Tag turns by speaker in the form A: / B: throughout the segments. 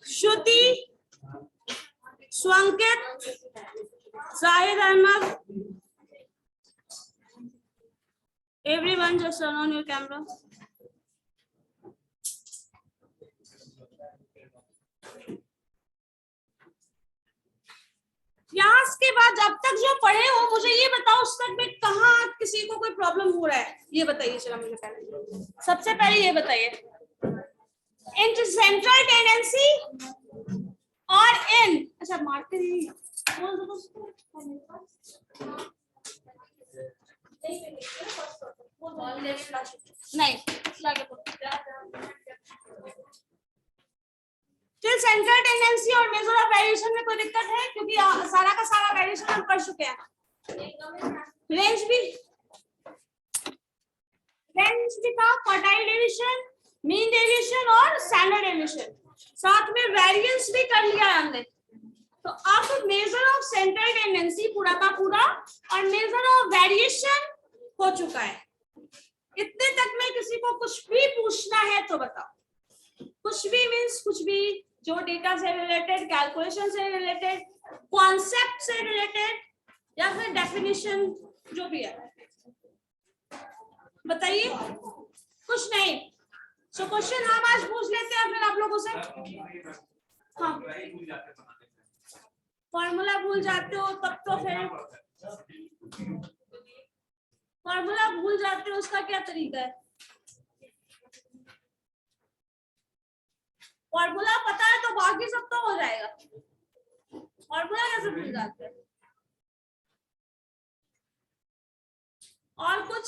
A: Shruti, स्वंकित, Zahid Ahmad, everyone just turn on your camera. यहाँ के बाद जब तक जो पढ़े हो मुझे ये बताओ उस तक में कहाँ किसी को कोई प्रॉब्लम हो रहा है ये बताइए। चलो मुझे पहले सबसे पहले ये बताइए, इन सेंट्रल टेंडेंसी और इन, अच्छा मारते नहीं बोल दो उसको नहीं फिर सेंट्रल टेंडेंसी और मेजर ऑफ वेरिएशन में कोई दिक्कत है क्योंकि सारा का सारा वेरिएशन हम पढ़ चुके हैं। रेंज भी था, क्वार्टाइल डेविएशन, मीन डेविएशन और स्टैंडर्ड डेविएशन, साथ में वेरिएंस भी कर लिया है हमने। तो अब मेजर ऑफ सेंट्रल टेंडेंसी पूरा का पूरा और मेजर ऑफ वेरिएशन हो चुका है। इतने तक में किसी को कुछ भी पूछना है तो बताओ। कुछ भी मीन्स कुछ भी जो डेटा से रिलेटेड, कैलकुलेशन से रिलेटेड, कॉन्सेप्ट से रिलेटेड या फिर डेफिनेशन जो भी है बताइए। कुछ नहीं। सो क्वेश्चन हम आज पूछ लेते हैं फिर आप लोगों से। हाँ, फॉर्मूला भूल जाते हो तब तो फिर फॉर्मूला भूल जाते हो उसका क्या तरीका है? फॉर्मूला पता है तो बाकी सब तो हो जाएगा। फॉर्मूला कैसे भूल जाते हैं? और कुछ?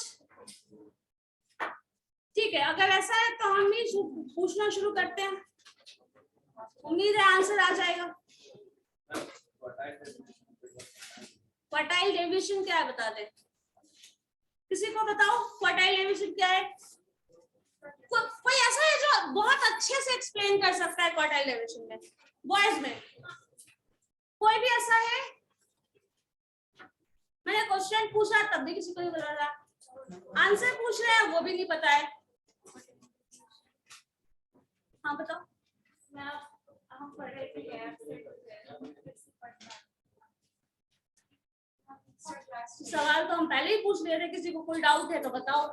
A: ठीक है, अगर ऐसा है तो हम ही पूछना शुरू करते हैं। उम्मीद है आंसर आ जाएगा। क्वार्टाइल डेविएशन क्या है बता दे, किसी को बताओ क्वार्टाइल डेविएशन क्या है? कोई ऐसा है जो बहुत अच्छे से एक्सप्लेन कर सकता है क्वार्टाइल डेविएशन में? बॉयज में कोई भी ऐसा है? मैंने क्वेश्चन पूछा तब भी किसी को नहीं पता था, आंसर पूछ रहे हैं वो भी नहीं पता है। हाँ बताओ। हम पढ़ रहे थे, सवाल तो हम पहले ही पूछ रहे थे, किसी को कोई डाउट है तो बताओ।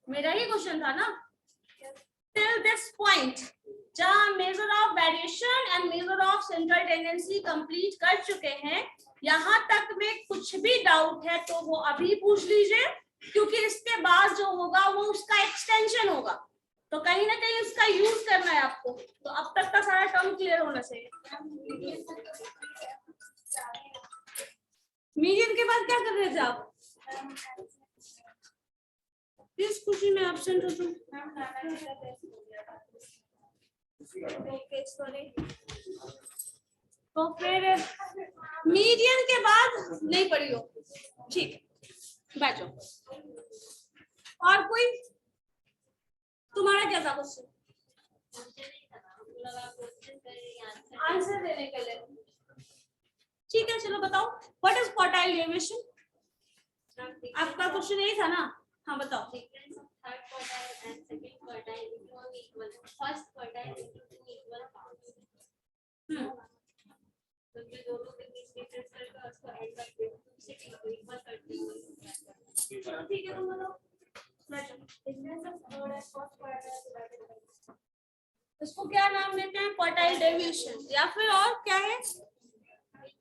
A: मेरा ही क्वेश्चन था ना। टिल दिस पॉइंट जहां measure of variation and major of central tendency complete कर चुके हैं, यहाँ तक में कुछ भी डाउट है तो वो अभी पूछ लीजिए, क्योंकि इसके बाद जो होगा वो उसका एक्सटेंशन होगा, तो कहीं ना कहीं उसका यूज करना है आपको। तो अब तक का सारा टर्म क्लियर होना चाहिए। मीडियन के बाद क्या कर रहे थे आप? किस खुशी में एब्सेंट हो तुम? Okay sorry. तो फिर मीडियन के बाद नहीं पढ़ी हो, ठीक है बैठो। और कोई? तुम्हारा क्या था क्वेश्चन? आंसर देने के लिए। ठीक है चलो बताओ, व्हाट इज क्वार्टाइल डेविएशन? आपका क्वेश्चन यही था ना? हाँ बताओ। ठीक है तुम बताओ। इसको क्या नाम देते हैं? क्वार्टाइल डेविएशन या फिर और क्या है?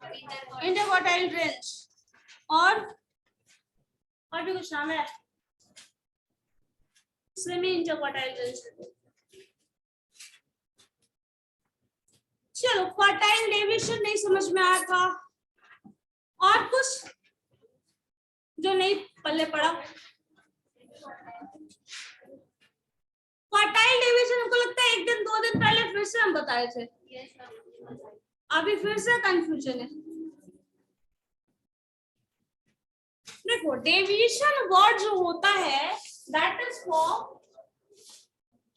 A: Interquartile range. और भी कुछ नाम है? Semi interquartile range. चलो क्वार्टाइल डेविएशन नहीं समझ में आया था। और कुछ जो नहीं पल्ले पड़ा? क्वार्टाइल डेविएशन हमको लगता है 1 दिन 2 दिन पहले फिर से हम बताए थे, अभी फिर से कंफ्यूजन है। देखो डेविएशन वर्ड जो होता है that is for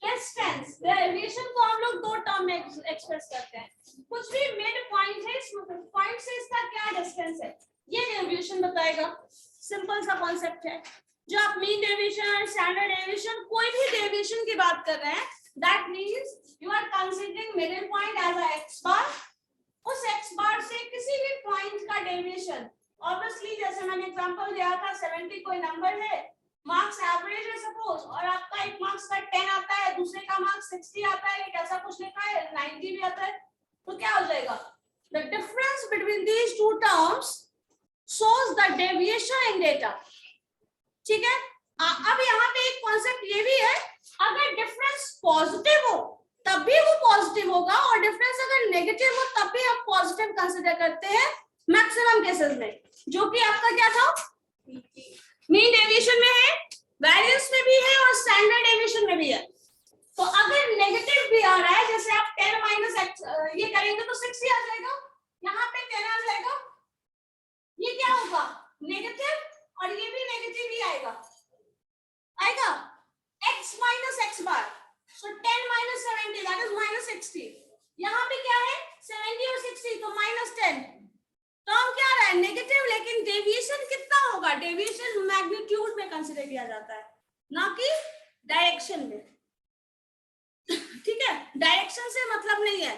A: distance. Deviation को हम लोग 2 टर्म में एक्सप्रेस करते हैं। कुछ भी मिड पॉइंट है, इस पॉइंट से इसका क्या डिस्टेंस है ये डेविएशन बताएगा। सिंपल सा कॉन्सेप्ट है। जो आप मीन डेविएशन, स्टैंडर्ड डेविएशन, कोई भी डेविएशन की बात कर रहे हैं, that means you are considering middle point as a X bar. उस एक्स बार से किसी भी पॉइंट का डेविएशन, ऑब्वियसली जैसे मैंने एग्जांपल दिया था 70 कोई नंबर है, मार्क्स एवरेज है सपोज, और आपका एक मार्क्स का 10 आता है, दूसरे का मार्क्स 60 आता है, एक ऐसा कुछ लिखा है 90 भी आता है, तो क्या हो जाएगा? The difference between these two terms shows the deviation in data। ठीक है, अब यहाँ पे एक कॉन्सेप्ट ये भी है, अगर डिफरेंस पॉजिटिव हो तब भी वो पॉजिटिव होगा, और डिफरेंस अगर नेगेटिव हो तब भी आप पॉजिटिव कंसीडर करते हैं मैक्सिमम केसेस में, जो कि आपका क्या था, मीन डेविएशन में है, वेरिएंस में भी है और स्टैंडर्ड डेविएशन में भी है। तो अगर नेगेटिव भी आ रहा है, जैसे आप 10 माइनस ये करेंगे तो 60 आ जाएगा, यहाँ पे 10 आ जाएगा, ये क्या होगा, नेगेटिव, और ये भी नेगेटिव ही आएगा x minus x bar, so 10 minus 70 that is minus 60। यहाँ पे क्या है 70 और 60, तो माइनस 10, टर्म क्या रहा है नेगेटिव, लेकिन डेविएशन कितना होगा, डेविएशन मैग्नीट्यूड में कंसीडर किया जाता है, ना कि डायरेक्शन में। ठीक है, डायरेक्शन से मतलब नहीं है,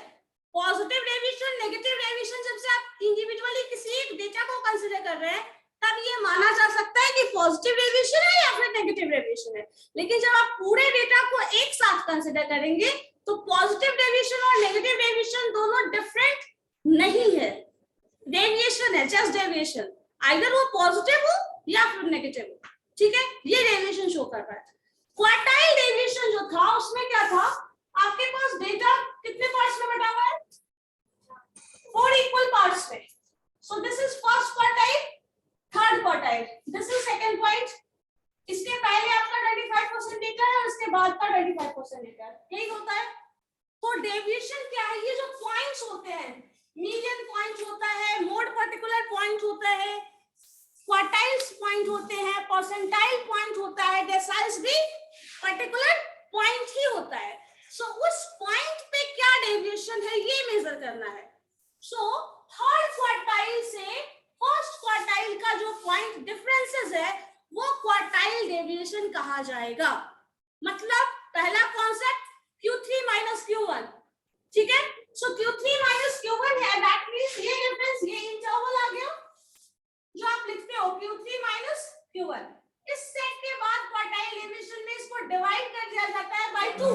A: पॉजिटिव डेविएशन, नेगेटिव डेविएशन, जब से आप इंडिविजुअली किसी एक डेटा को कंसीडर कर रहे हैं तब ये माना जा सकता है कि पॉजिटिव डेविएशन है या फिर नेगेटिव डेविएशन है, लेकिन जब आप पूरे डेटा को एक साथ कंसीडर करेंगे तो पॉजिटिव डेविएशन और नेगेटिव डेविएशन दोनों डिफरेंट नहीं है, डेविएशन है, जस्ट डेविएशन, आइदर वो पॉजिटिव हो या फिर नेगेटिव हो। ठीक है, ये डेविएशन शो कर रहा है। क्वार्टाइल डेविएशन जो था उसमें क्या था, आपके पास डेटा कितने पार्ट्स में बटा हुआ है, 4 इक्वल पार्ट्स में, so this is first quartile, third quartile, this is second point, इसके पहले आपका 25% डेटा है और इसके बाद का 25% डेटा है, यही होता है। तो डेविएशन क्या है, ये जो पॉइंट्स होते हैं, मीडियन पॉइंट होता है, मोड पर्टिकुलर पॉइंट होता है, क्वार्टाइल्स पॉइंट होते हैं, परसेंटाइल पॉइंट होता है, डेसाइल्स भी पर्टिकुलर पॉइंट ही होता है। सो उस पॉइंट पे क्या डेविएशन है ये मेजर करना है। सो थर्ड क्वार्टाइल से फर्स्ट क्वार्टाइल का जो पॉइंट डिफरेंसेस है वो क्वार्टाइल डेविएशन कहा जाएगा। मतलब पहला कॉन्सेप्ट Q3 माइनस Q1, ठीक है, सो Q3 माइनस Q1 है, दैट मींस ये डिफरेंस, ये इंटरवल आ गया जो आप लिखते हो Q3 माइनस Q1। इस सेट के बाद क्वार्टाइल डेविएशन में इसको डिवाइड कर दिया जाता है बाय 2।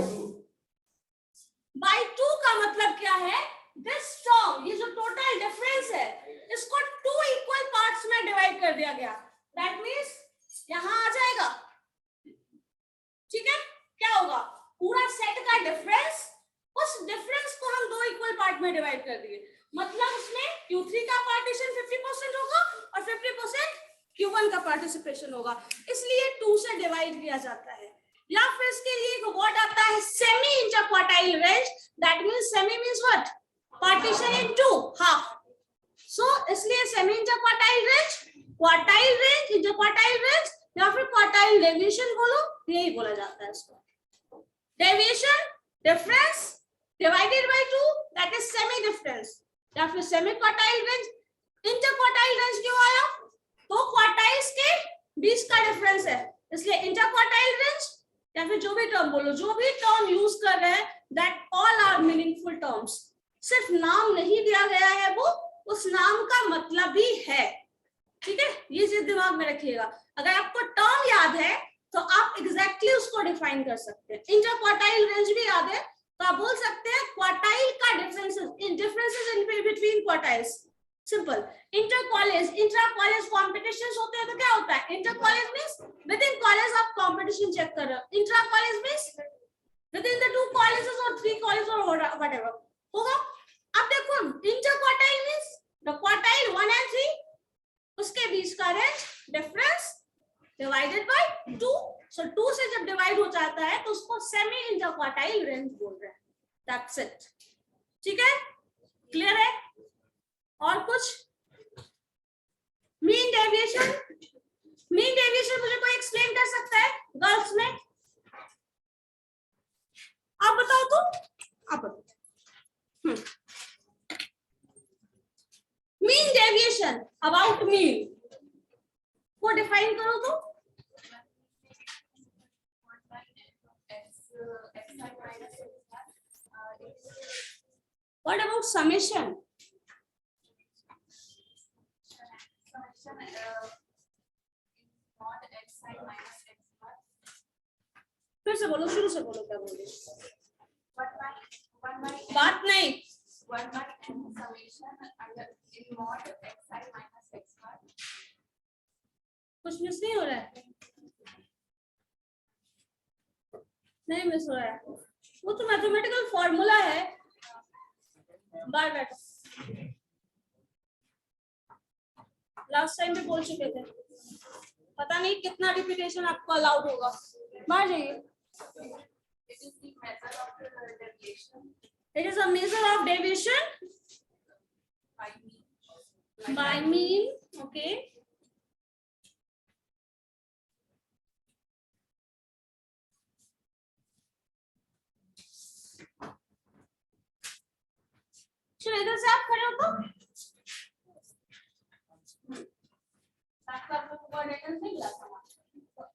A: बाय 2 का मतलब क्या है, दिस टर्म, ये जो टोटल डिफरेंस है इसको 2 इक्वल पार्ट्स में डिवाइड कर दिया गया, दैट मींस यहां आ जाएगा। ठीक है, क्या होगा, पूरा सेट का डिफरेंस, उस डिफरेंस को हम 2 इक्वल पार्ट में डिवाइड कर दिए, मतलब उसमें Q3 का पार्टीशन 50% होगा और 50% Q1 का पार्टिसिपेशन होगा, इसलिए 2 से डिवाइड किया जाता है। या फिर इसके लिए एक वर्ड आता है semi interquartile range, that means semi means what, partition in 2, half. So इसलिए semi interquartile range, quartile range, interquartile range या फिर क्वार्टाइल डेविएशन बोलो, यही बोला जाता है इसको। Deviation difference divided by 2 that is semi difference, या फिर semi quartile range. Interquartile range क्यों आया, तो क्वार्टाइल्स के बीच का डिफरेंस है, इसलिए इंटरक्वार्टाइल रेंज, या फिर जो भी टर्म बोलो, जो भी टर्म यूज कर रहे हैं that all are meaningful terms, सिर्फ नाम नहीं दिया गया है, वो उस नाम का मतलब भी है। ठीक है, ये चीज दिमाग में रखिएगा, अगर आपको टर्म याद है तो आप एग्जैक्टली उसको डिफाइन कर सकते हैं। इंटरक्वार्टाइल रेंज भी याद है तो आप बोल सकते हैं क्वार्टाइल का differences in between quartiles, simple. Inter college, intra college competitions होते हैं तो क्या होता है, inter college means with in college आप कंपटीशन चेक कर रहे हो, intra college means with in the 2 colleges और 3 कॉलेज और व्हाटएवर होगा। अब देखो inter quartile means the quartile 1 and 3, उसके बीच का रेंज डिफरेंस डिवाइडेड बाय 2, सो 2 से जब डिवाइड हो जाता है तो उसको सेमी इंटर क्वार्टाइल रेंज बोल रहे हैं, दैट्स इट। ठीक है, क्लियर है। और कुछ, मीन डेविएशन, मीन डेविएशन मुझे कोई एक्सप्लेन कर सकता है गर्ल्स में, आप बताओ तो, आप बताओ। मीन डेविएशन, अबाउट मीन को डिफाइन करो तो, What about summation? फिर से बोलो, शुरू से बोलो, क्या बोले? बात नहीं। कुछ मिस नहीं हो रहा है? नहीं मिस हो रहा है, वो तो मैथमेटिकल फॉर्मूला है। बार बैठो, लास्ट टाइम भी बोल चुके थे, पता नहीं कितना रिपीटेशन आपको अलाउड होगा। बाहर जाइए। It is a measure of deviation by mean. Okay. चलो इधर से आप खड़े हो तो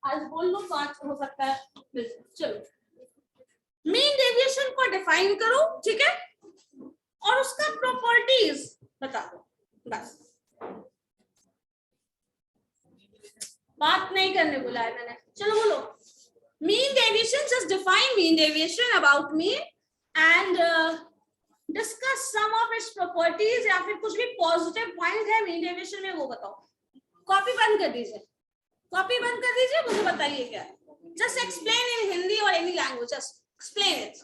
A: आज बोल लो, 5 हो सकता है। चलो मीन डेविएशन को डिफाइन करो, ठीक है, और उसका प्रॉपर्टीज बता दो, बस। बात नहीं करने बोला है मैंने। चलो बोलो, mean deviation, just define mean deviation about mean and discuss some of its properties, या फिर कुछ भी पॉजिटिव पॉइंट है मीन डेविएशन में वो बताओ। कॉपी बंद कर दीजिए, कॉपी बंद कर दीजिए, मुझे बताइए क्या है। जस्ट एक्सप्लेन इन हिंदी और any language, just explain it.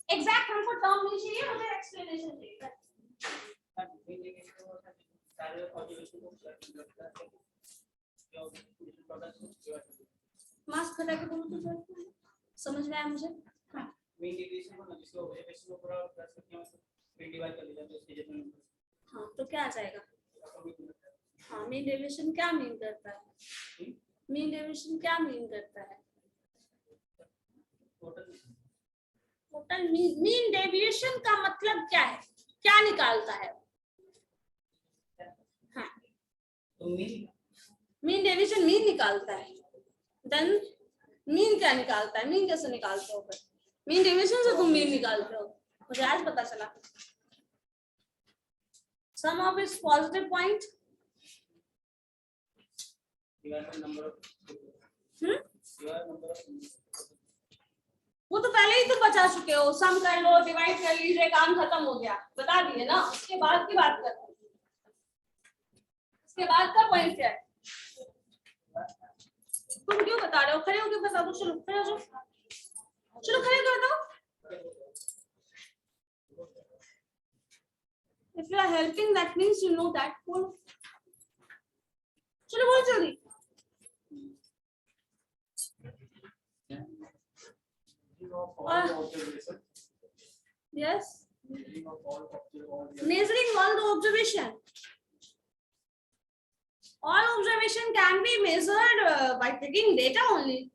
A: Exact हमको टर्म नहीं चाहिए, मुझे एक्सप्लेनेशन चाहिए। मास्क हटा के बोलो तो समझ में आया मुझे। हाँ तो क्या आ जाएगा? हाँ, मीन डेविएशन क्या मीन करता है? मीन डेविएशन क्या मीन करता है? टोटल मीन डेविएशन का मतलब क्या है, क्या निकालता है? हाँ, मीन डेविएशन मीन निकालता है। देन मीन क्या निकालता है? मीन कैसे निकालते हो? फिर मीन डेविएशन से तुम मीन निकालते हो, मुझे आज पता चला। सम ऑफ इट्स पॉजिटिव पॉइंट, वो तो पहले ही तो बचा चुके हो। सम कर लो, डिवाइड कर लीजिए, काम खत्म हो गया, बता दिए ना। उसके बाद की बात कर, उसके बाद का पॉइंट क्या है? तुम क्यों बता रहे हो? खड़े होके बता दो। चलो खड़े हो जाओ, चलो खड़े कर दो। If you are helping, that means you know that. चलो बोल जल्दी। Yes. Measuring all the observation. All observation can be measured by taking data only.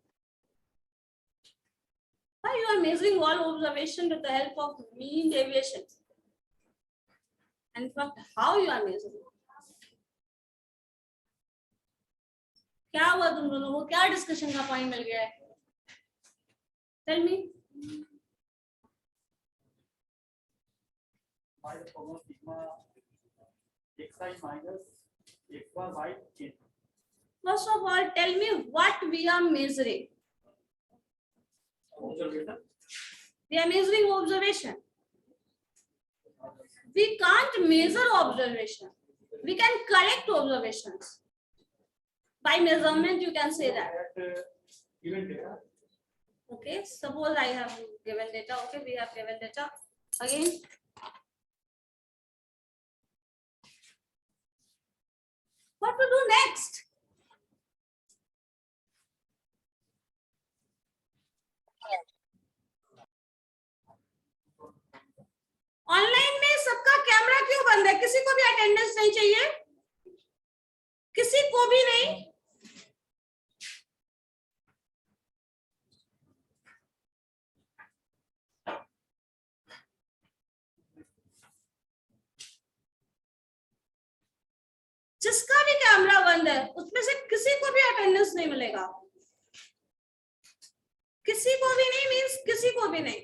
A: Why you are measuring all observation with the help of mean deviation? And in fact, how you are measuring? क्या हुआ तुम दोनों को? क्या discussion का point मिल गया है? Tell me. First of all, tell me what we are measuring.
B: Observation.
A: We are measuring observation. We can't measure observation. We can collect observations. By measurement, you can say that.
B: Given data.
A: Okay, suppose I have given data. Okay, we have given data. Again. What to do next? Online में सबका camera क्यों बंद है? किसी को भी attendance नहीं चाहिए? किसी को भी नहीं? जिसका भी कैमरा बंद है उसमें से किसी को भी अटेंडेंस नहीं मिलेगा। किसी को भी नहीं मीन्स किसी को भी नहीं।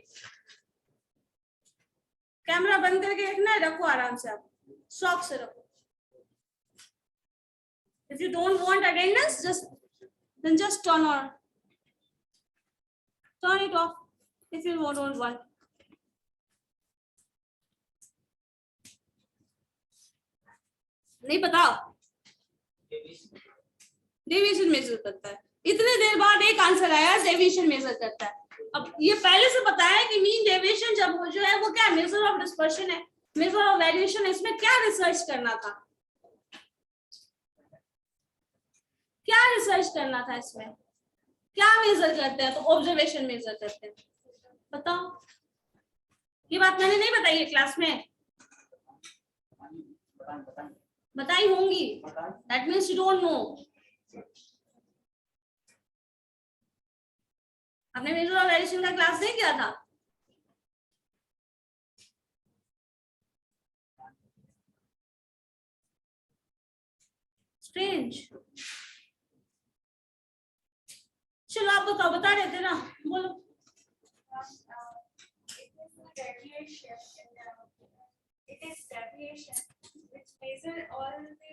A: कैमरा बंद करके रखना है, रखो आराम से, आप शौक से रखो। If you don't want attendance, then just turn it off if you don't want. नहीं पता, डेविएशन मेजर करता है। इतने देर बाद एक आंसर आया, डेविएशन मेजर करता है। अब ये पहले से पता है कि मीन डेविएशन जब जो है वो क्या मेजर ऑफ डिस्पर्शन है, मेजर ऑफ वेरिएशन है। इसमें क्या रिसर्च करना था, क्या रिसर्च करना था, इसमें क्या मेजर करते हैं? तो ऑब्जर्वेशन मेजर करते हैं। बताओ, ये बात मैंने नहीं बताई है क्लास में, बताई होंगी। That means you don't know. आपने मेजर ऑफ वेरिएशन का क्लास नहीं किया था? स्ट्रेंज। चलो आप बताओ, बता रहे थे ना, बोलो।
C: It is deviation which measure all the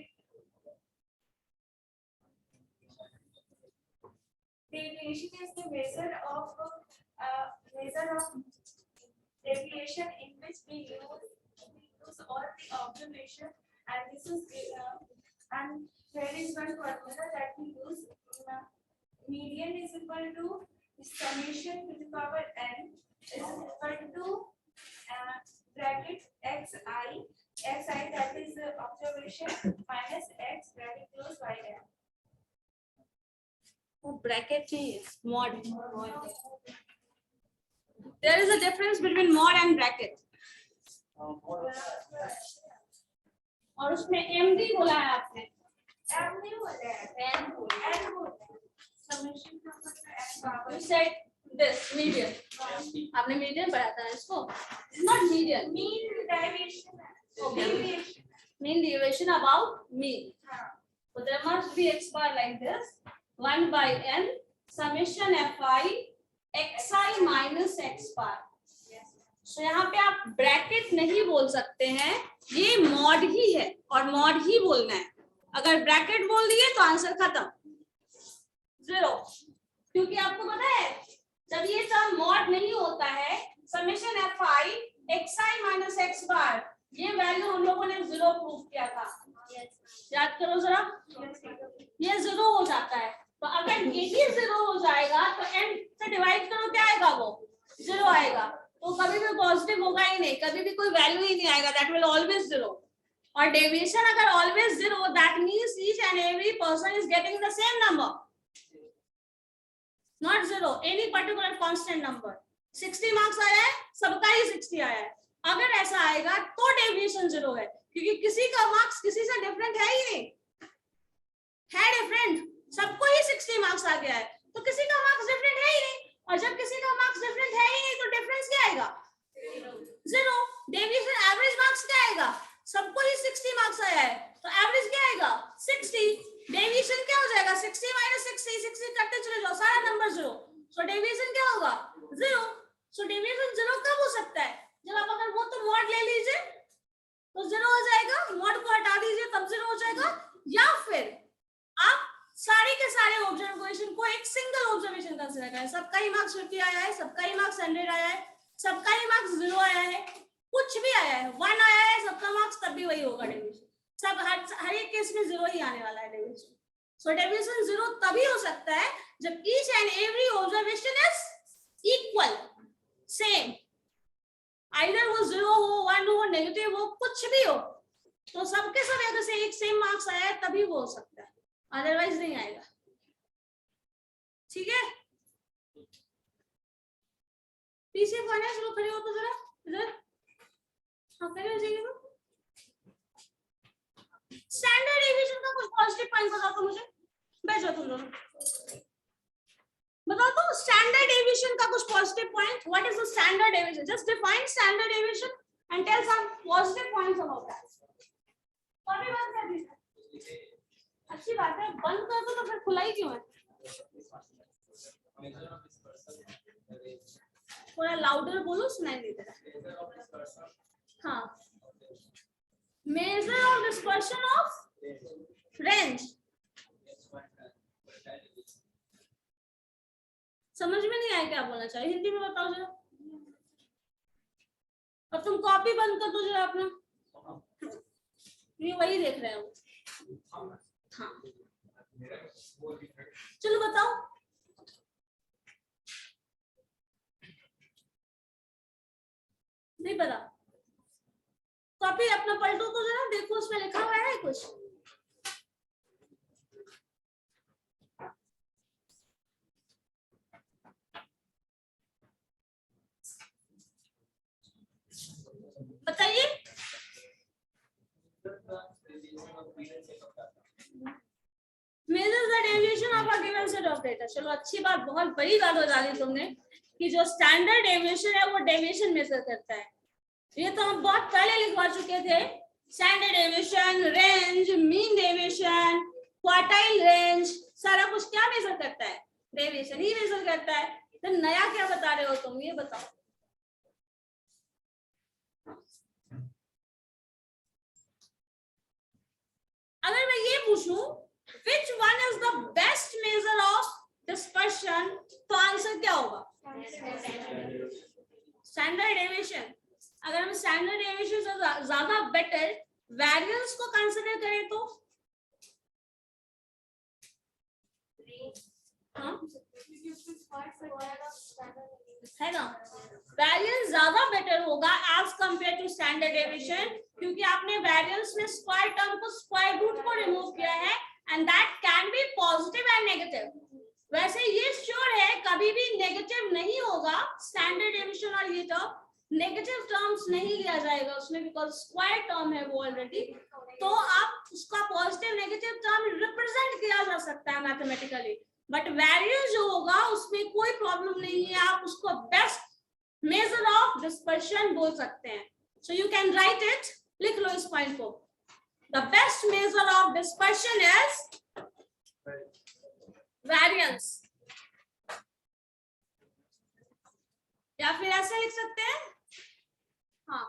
C: deviation is the measure of deviation in which we use all the observation, and this is and there is one formula that we use. Median is equal to summation to the power n is equal to bracket xi that is observation minus x bracket close y n.
A: वो bracket नहीं है, mod. There is a difference between mod and bracket. और उसमें MD बोला है आपने,
C: m नहीं बोला है, n बोला है, summation का मतलब n power.
A: you said this median, आपने मीडियन पढ़ा था इसको, नॉट मीडियन,
C: mean deviation है,
A: Okay.
C: deviation.
A: mean deviation about mean.
C: हाँ.
A: So there must be x bar like this, 1 by n summation fi xi minus x bar. So यहाँ पे आप bracket नहीं बोल सकते हैं, ये मॉड ही है और मॉड ही बोलना है। अगर ब्रैकेट बोल दिए तो आंसर खत्म, 0। क्योंकि आपको पता है जब ये टर्म मॉड नहीं होता है, summation fi xi minus x bar, ये वैल्यू हम लोगों ने 0 प्रूव किया था। याद करो जरा, ये 0 हो जाता है। तो अगर ये भी 0 हो जाएगा तो n से डिवाइड करो, क्या आएगा? वो 0 आएगा। तो कभी भी पॉजिटिव होगा ही नहीं, कभी भी कोई वैल्यू ही नहीं आएगा, दैट विल ऑलवेज 0। और डेविएशन अगर always 0, that means each and every person is getting the same number, not 0 any particular constant number. 60 marks आया है, सबका ही 60 आया है। अगर ऐसा आएगा तो डेविएशन 0 है, क्योंकि किसी का मार्क्स किसी से डिफरेंट है ही नहीं, है डिफरेंट, सबको ही 60 मार्क्स आ गया है, तो किसी का मार्क्स डिफरेंट है ही नहीं। और जब किसी का मार्क्स डिफरेंट है ही नहीं तो डिफरेंस क्या आएगा? 0। डेविएशन एवरेज मार्क्स क्या आएगा? सबको ही 60 मार्क्स आया है, तो एवरेज क्या आएगा? 60। डेविएशन क्या हो जाएगा? 60 minus 60, 60 करते चले जाओ, सारा नंबर 0। सो डेविएशन क्या होगा? 0। सो डेविएशन 0 कब हो सकता है? जब आप अगर वो तो मॉड ले लीजिए तो 0 हो जाएगा, मॉड को हटा दीजिए तब 0 हो जाएगा, या फिर आप सारे के सारे ऑब्जर्वेशन को एक सिंगल ऑब्जर्वेशन कंसीडर करें। सबका ही मार्क्स 50 आया है, सबका ही मार्क्स 100 आया है, सबका ही मार्क्स 0 आया है, कुछ भी आया है, 1 आया है, सबका मार्क्स तब भी वही होगा डेविएशन। सब हर एक केस में 0 ही आने वाला है डेविएशन। सो डेविएशन 0 तभी हो सकता है जब each and every observation is equal, same. Either वो 0 हो, 1 हो, नेगेटिव हो, कुछ भी हो, तो सबके सब अगर से एक सेम मार्क्स आया है तभी वो हो सकता है, अदरवाइज नहीं आएगा। ठीक है, पीछे फाइनेंस लोग खड़े हो तो जरा इधर, हाँ खड़े हो जाइए। स्टैंडर्ड डेविएशन का कुछ पॉजिटिव पॉइंट बताओ तो मुझे, बैठो तुम दोनों, बताओ तो स्टैंडर्ड डेविएशन का कुछ positive point. What is the standard deviation? Just define standard deviation and tell some positive points about that. और भी बात कर दीजिए, अच्छी बात है, बंद कर दो तो फिर खुला ही क्यों है? थोड़ा लाउडर बोलो, सुनाई नहीं दे रहा। हाँ, measure of dispersion of range. समझ में नहीं आया क्या बोलना चाहिए, हिंदी में बताओ जरा। अब तुम कॉपी बंद कर दो जरा अपना, ये वही देख रहे हो। हाँ चलो बताओ। नहीं पता, कॉपी अपना पलटो तो जरा, देखो उसमें लिखा हुआ है कुछ। बताइए। Measure the deviation of a given set of data. चलो अच्छी बात, बहुत बड़ी बात बता दी तुमने कि जो स्टैंडर्ड डेविएशन है वो डेविएशन मेजर करता है। ये तो हम बहुत पहले लिखवा चुके थे। Standard deviation, range, mean deviation, quartile range, सारा कुछ क्या मेजर करता है? डेविएशन ही मेजर करता है। तो नया क्या बता रहे हो तुम, ये बताओ। अगर मैं ये पूछूं which one is the best measure of dispersion, तो आंसर क्या होगा? Standard deviation. अगर हम स्टैंडर्ड डेविएशन से ज्यादा बेटर वेरिएंस को कंसीडर करें तो हाँ है ना, वेरिएंस ज्यादा बेटर होगा as compare to standard deviation, क्योंकि आपने वेरिएंस में स्क्वायर टर्म को, स्क्वायर रूट को रिमूव किया है and that can be positive and negative. वैसे ये श्योर है कभी भी नेगेटिव नहीं होगा स्टैंडर्ड डेविएशन, और ये टर्म नेगेटिव टर्म्स नहीं लिया जाएगा उसमें, बिकॉज स्क्वायर टर्म है वो ऑलरेडी। तो आप उसका पॉजिटिव नेगेटिव टर्म रिप्रेजेंट किया जा सकता है मैथमेटिकली, बट वेरिएंस जो होगा उसमें कोई प्रॉब्लम नहीं है, आप उसको बेस्ट मेजर ऑफ डिस्पर्शन बोल सकते हैं। So you can write it, लिख लो इस पॉइंट को। The best measure of dispersion is variance, या फिर ऐसे लिख सकते हैं, हाँ,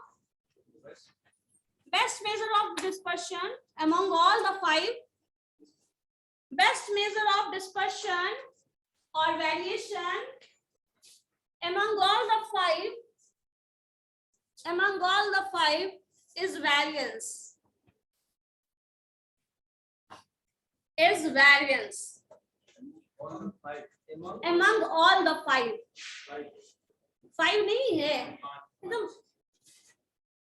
A: best measure of dispersion among all the 5, best measure of dispersion or variation among all the 5 is variance, among all the 5 नहीं है, एकदम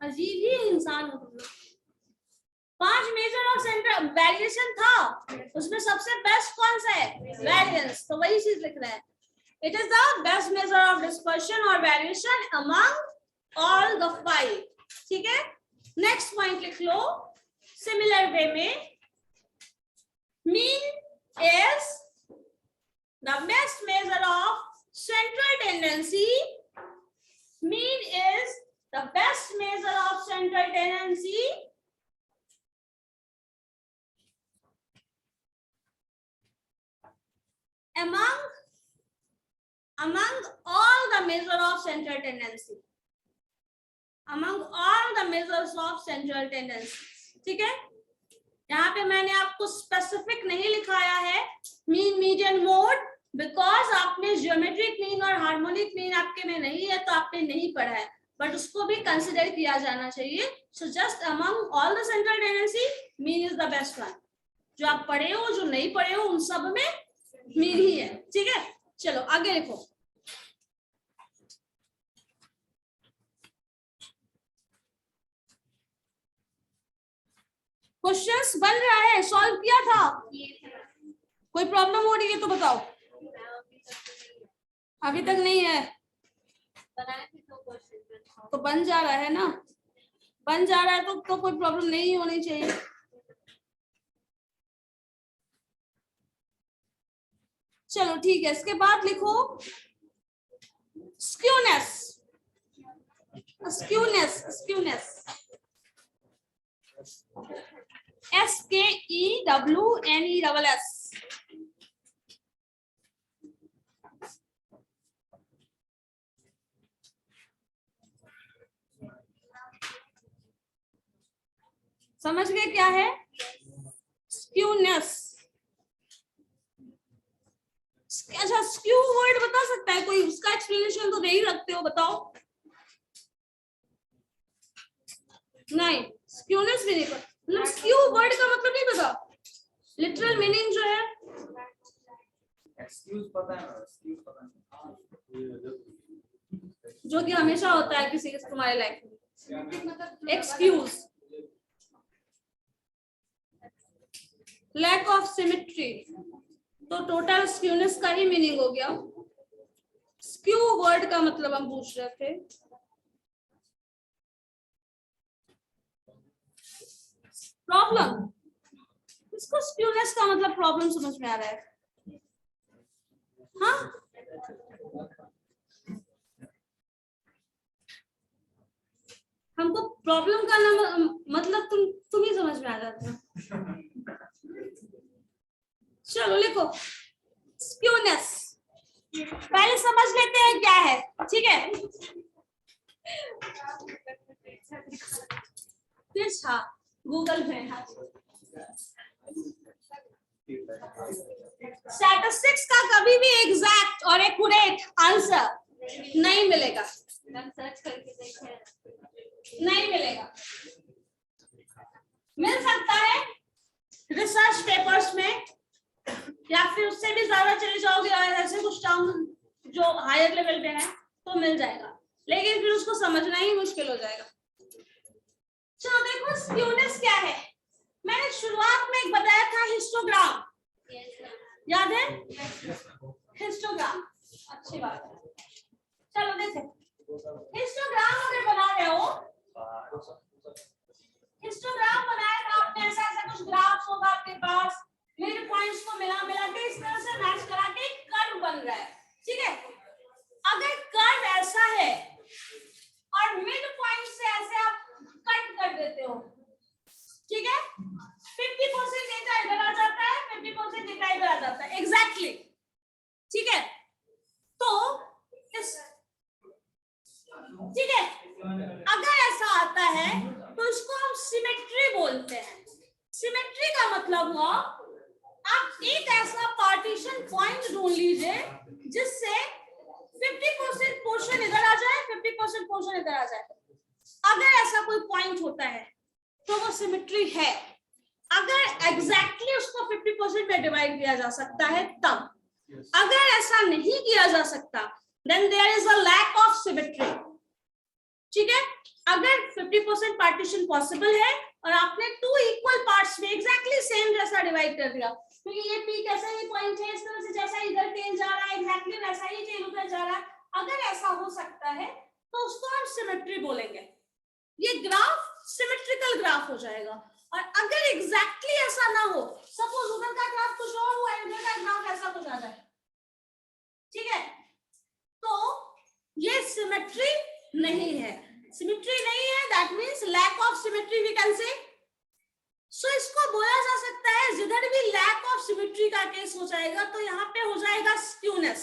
A: अजीब ही इंसान हो तुम लोग। 5 मेजर ऑफ सेंटर वेरिएशन था, उसमें सबसे बेस्ट कौन सा है? वेरिएंस। तो वही चीज लिख रहा है, it is the best measure of dispersion और वेरिएशन अमंग ऑल द 5। ठीक है, नेक्स्ट पॉइंट लिख लो सिमिलर वे में, mean is the best measure of central tendency, mean is the best measure of central tendency among all the measure of central tendency, among all the measures of central tendency। ठीक है, यहाँ पे मैंने आपको specific नहीं लिखाया है mean, median, mode, because आपने ज्योमेट्रिक मीन और हार्मोनिक मीन आपके में नहीं है, तो आपने नहीं पढ़ा है, बट उसको भी कंसिडर किया जाना चाहिए। So just among all the central tendency mean is the best one. जो आप पढ़े हो, जो नहीं पढ़े हो, उन सब में मीन ही है। ठीक है, चलो आगे लिखो। क्वेश्चंस बन रहा है, सॉल्व किया था, कोई प्रॉब्लम हो रही है तो बताओ। अभी तक नहीं है, तो बन जा रहा है ना, बन जा रहा है तो कोई प्रॉब्लम नहीं होनी चाहिए। चलो ठीक है, इसके बाद लिखो स्क्यूनेस, स्क्यूनेस, स्क्यूनेस, SKEWNESS। समझ गए क्या है स्क्यूनेस? अच्छा, स्क्यू वर्ड बता सकता है कोई? उसका एक्सप्लेनेशन तो दे ही रखते हो, बताओ। नहीं, स्क्यूनेस भी नहीं पता, मतलब स्क्यू वर्ड का मतलब नहीं पता, लिटरल मीनिंग जो है।
B: एक्सक्यूज पता है ना, एक्सक्यूज पता है
A: जो कि हमेशा होता है किसी के तुम्हारे लाइफ में, एक्सक्यूज, लैक ऑफ सिमेट्री। तो टोटल स्क्यूनेस का ही मीनिंग हो गया। स्क्यू वर्ड का मतलब हम पूछ रहे थे। प्रॉब्लम, इसको स्क्यूनेस का मतलब प्रॉब्लम समझ में आ रहा है? हाँ, हमको प्रॉब्लम का नाम मतलब तुम ही समझ में आ जाता है। चलो लिखो स्क्यूनेस, पहले समझ लेते हैं क्या है, ठीक है? फिर हाँ गूगल में, हाँ स्टैटिस्टिक्स का कभी भी एग्जैक्ट और एक्यूरेट आंसर नहीं मिलेगा, सर्च करके देखें, नहीं मिलेगा। मिल सकता है रिसर्च पेपर्स में, या फिर उससे भी ज्यादा चले जाओगे और ऐसे कुछ टर्म जो हायर लेवल पे है तो मिल जाएगा, लेकिन फिर उसको समझना ही मुश्किल हो जाएगा। चलो देखो स्क्यूनेस क्या है। मैंने शुरुआत में एक बताया था हिस्टोग्राम, याद है? हिस्टोग्राम, अच्छी बात है। चलो देखें, हिस्टोग्राम अगर बना रहे हो, हिस्टोग्राम बनाया था आपने, ऐसा ऐसा कुछ ग्राफ होगा आपके पास, मिड पॉइंट्स को मिला मिला के इस तरह से मैच करा के कर्व बन रहा है, ठीक है? अगर कर्व ऐसा है और मिड पॉइंट से ऐसे आप कट कर देते हो, ठीक है? 50% डेटा इधर आ जाता है, 50% डेटा इधर आ जाता है, एग्जैक्टली, ठीक है? तो इस, ठीक है, अगर ऐसा आता है तो इसको हम सिमेट्री बोलते हैं। सिमेट्री का मतलब हुआ आप एक ऐसा पार्टीशन पॉइंट ढूंढ लीजिए जिससे 50% पोर्शन इधर आ जाए, 50% पोर्शन इधर आ जाए। अगर ऐसा कोई पॉइंट होता है तो वो सिमेट्री है। अगर एग्जैक्टली उसको 50% में डिवाइड किया जा सकता है तब। अगर ऐसा नहीं किया जा सकता then there is a lack of symmetry, ठीक है? अगर 50% पार्टीशन पॉसिबल है और आपने 2 इक्वल पार्ट्स में एग्जैक्टली सेम जैसा डिवाइड कर दिया, क्योंकि ये पी कैसा ही पॉइंट है, इस तरह से जैसा इधर टेल जा रहा है एग्जैक्टली वैसा ही टेल उधर जा रहा है, अगर ऐसा हो सकता है तो उसको हम सिमेट्री बोलेंगे। ये ग्राफ सिमेट्रिकल ग्राफ हो जाएगा। और अगर एग्जैक्टली ऐसा ना हो, सपोज उधर का ग्राफ कुछ और हुआ है, इधर का ग्राफ ऐसा कुछ आ जाए, ठीक है, तो ये सिमेट्री नहीं है। सिमेट्री नहीं है, that means lack of symmetry we can say. So इसको बोला जा सकता है जिधर भी लैक ऑफ सिमेट्री का केस हो जाएगा तो यहाँ पे हो जाएगा skewness.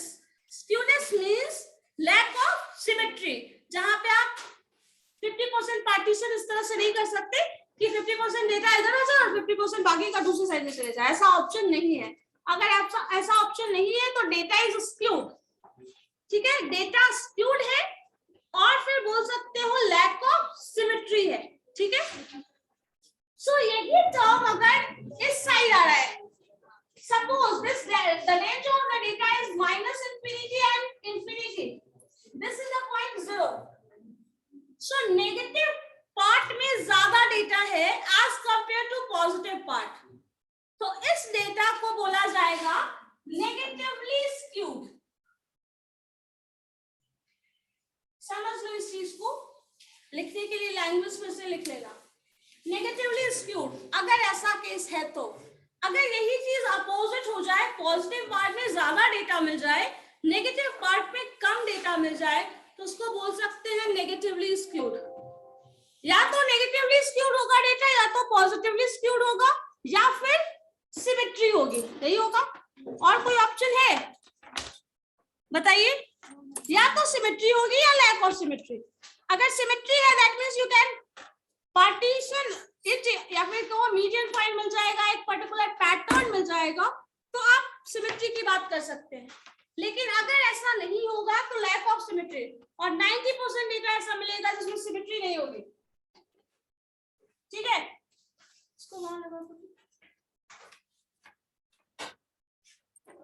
A: Skewness means lack of symmetry, जहां पे आप 50% पार्टीशन इस तरह से नहीं कर सकते कि 50% डेटा इधर आ जाए और 50% बाकी का दूसरी साइड में चले जाए, ऐसा ऑप्शन नहीं है। अगर ऐसा ऑप्शन नहीं है तो डेटा इज स्क्यूड, ठीक है? डेटा स्क्यूड है और फिर बोल सकते हो लैक ऑफ सिमेट्री है, ठीक है? सो यही टर्म अगर इस साइड आ रहा है, suppose this the range of the data is -infinity and infinity, this is the point 0, so negative part में ज्यादा डेटा है as compare to positive part, तो इस डेटा को बोला जाएगा नेगेटिवली स्क्यूड। समझ लो इस चीज को, लिखने के लिए लैंग्वेज में से लिख लेना, नेगेटिवली स्क्यूड। अगर ऐसा केस है तो अगर यही चीज अपोजिट हो जाए, पॉजिटिव पार्ट में ज्यादा डेटा मिल जाए, नेगेटिव पार्ट में कम डेटा मिल जाए, तो उसको बोल सकते हैं नेगेटिवली स्क्यूड। या तो नेगेटिवली स्क्यूड होगा डेटा, या तो पॉजिटिवली स्क्यूड होगा, या फिर सिमेट्री होगी, यही होगा। और कोई ऑप्शन है बताइए? या तो सिमेट्री होगी या लैक ऑफ सिमेट्री। अगर सिमेट्री है that means you can partition या फिर कहो मीडियन पॉइंट मिल जाएगा, एक पर्टिकुलर पैटर्न मिल जाएगा, तो आप सिमेट्री की बात कर सकते हैं। लेकिन अगर ऐसा नहीं होगा तो लैक ऑफ सिमेट्री, और 90% डेटा ऐसा मिलेगा जिसमें सिमेट्री नहीं होगी। ठीक है, इसको वहां लगा